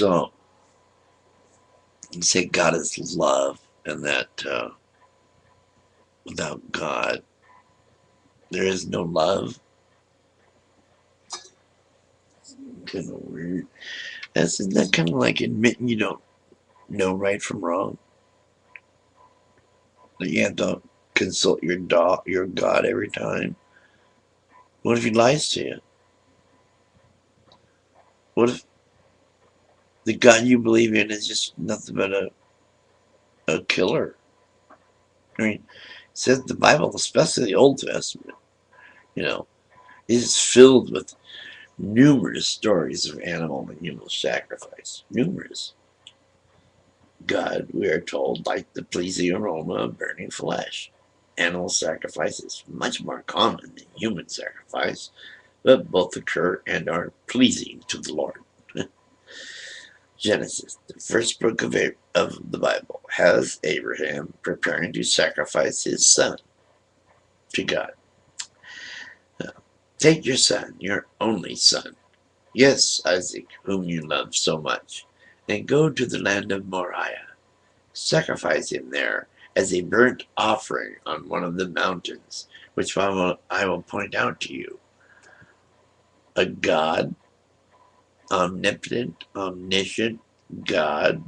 So, you say God is love, and that without God, there is no love. Kind of weird. Isn't that kind of like admitting you don't know right from wrong? That you have to consult your God every time. What if he lies to you? What if the God you believe in is just nothing but a killer? I mean, it says the Bible, especially the Old Testament, you know, is filled with numerous stories of animal and human sacrifice. Numerous. God, we are told, liked the pleasing aroma of burning flesh. Animal sacrifice is much more common than human sacrifice, but both occur and are pleasing to the Lord. Genesis, the first book of the Bible, has Abraham preparing to sacrifice his son to God. Take your son, your only son, yes, Isaac, whom you love so much, and go to the land of Moriah. Sacrifice him there as a burnt offering on one of the mountains, which I will point out to you. A God, omnipotent, omniscient God.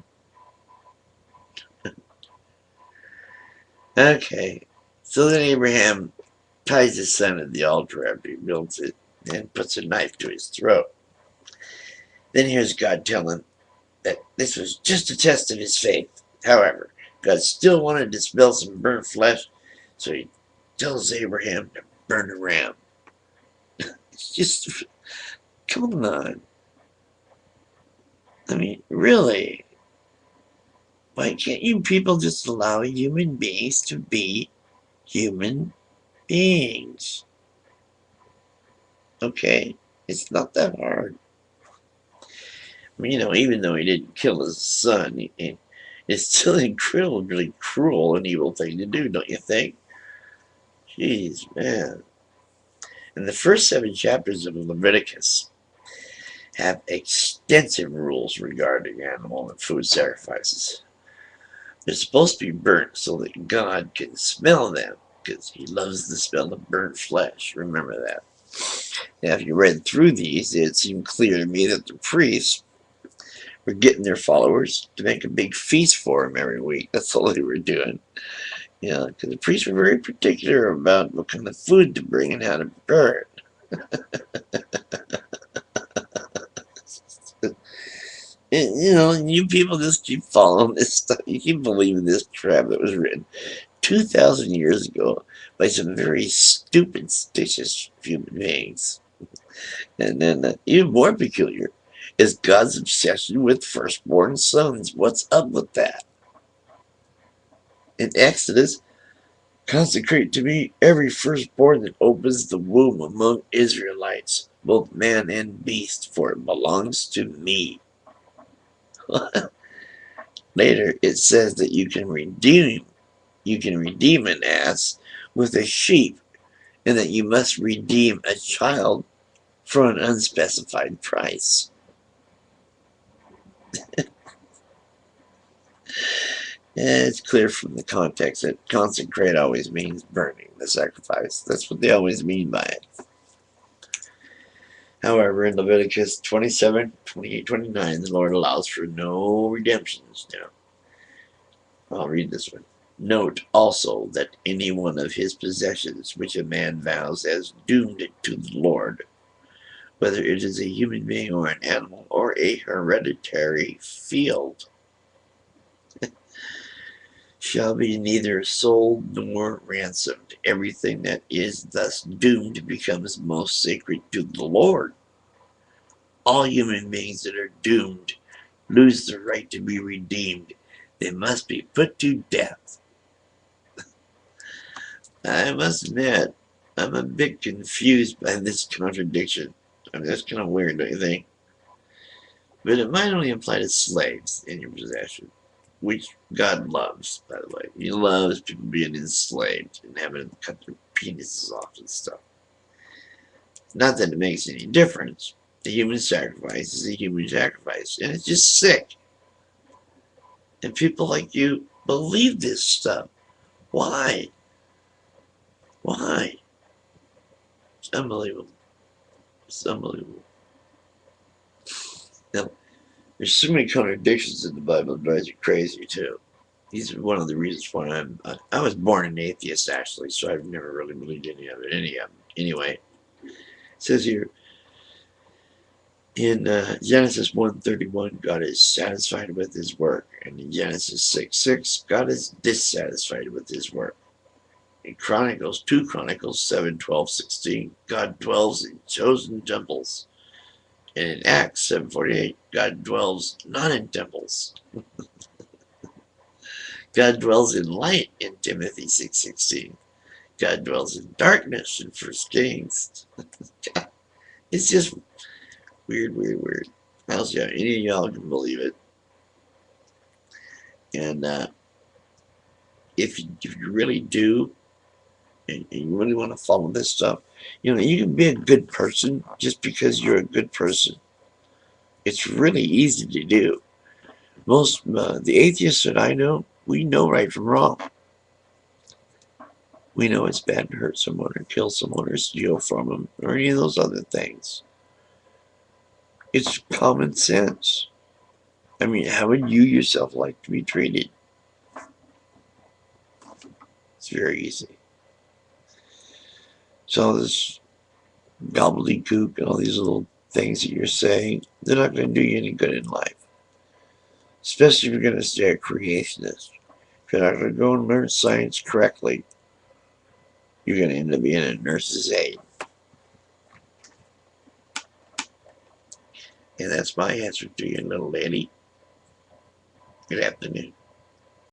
Okay, so then Abraham ties his son at the altar after he builds it and puts a knife to his throat. Then here's God telling that this was just a test of his faith. However, God still wanted to smell some burnt flesh, so he tells Abraham to burn a ram. It's just, come on. I mean, really? Why can't you people just allow human beings to be human beings? Okay? It's not that hard. I mean, even though he didn't kill his son, it's still an incredibly cruel and evil thing to do, don't you think? Jeez, man. And the first 7 chapters of Leviticus have extensive rules regarding animal and food sacrifices. They're supposed to be burnt so that God can smell them, because he loves the smell of burnt flesh. Remember that. Now, if you read through these, it seemed clear to me that the priests were getting their followers to make a big feast for them every week. That's all they were doing. Yeah, because the priests were very particular about what kind of food to bring and how to prepare it. And, you people just keep following this stuff. You keep believing this crap that was written 2,000 years ago by some very stupid, stitious human beings. And then, even more peculiar is God's obsession with firstborn sons. What's up with that? In Exodus, consecrate to me every firstborn that opens the womb among Israelites, both man and beast, for it belongs to me. Later, it says that you can redeem an ass with a sheep, and that you must redeem a child for an unspecified price. It's clear from the context that consecrate always means burning the sacrifice. That's what they always mean by it. However, in Leviticus 27, 28, 29, the Lord allows for no redemptions. Now, I'll read this one. Note also that any one of his possessions which a man vows as doomed to the Lord, whether it is a human being or an animal or a hereditary field, shall be neither sold nor ransomed. Everything that is thus doomed becomes most sacred to the Lord. All human beings that are doomed lose the right to be redeemed. They must be put to death. I must admit, I'm a bit confused by this contradiction. I mean, that's kind of weird, don't you think? But it might only apply to slaves in your possession, which God loves, by the way. He loves people being enslaved and having to cut their penises off and stuff. Not that it makes any difference, A human sacrifice is a human sacrifice. And it's just sick. And people like you believe this stuff. Why? Why? It's unbelievable. It's unbelievable. Now, there's so many contradictions in the Bible that drives you crazy, too. These are one of the reasons why I was born an atheist, actually, so I've never really believed any of it. Anyway, it says here, in Genesis 1:31, God is satisfied with his work. And in Genesis 6:6, God is dissatisfied with his work. In Chronicles, 2 Chronicles 7:12-16, God dwells in chosen temples. And in Acts 7:48, God dwells not in temples. God dwells in light in Timothy 6:16. God dwells in darkness in 1 Kings. It's just weird, weird, weird. How's yeah, any of y'all can believe it. And if you really do, and you really want to follow this stuff, you can be a good person just because you're a good person. It's really easy to do. Most the atheists that I know, we know right from wrong. We know it's bad to hurt someone or kill someone or steal from them or any of those other things. It's common sense. I mean, how would you yourself like to be treated? It's very easy. So this gobbledygook and all these little things that you're saying, they're not going to do you any good in life. Especially if you're going to stay a creationist. If you're not going to go and learn science correctly, you're going to end up being a nurse's aide. And that's my answer to you, little lady. Good afternoon.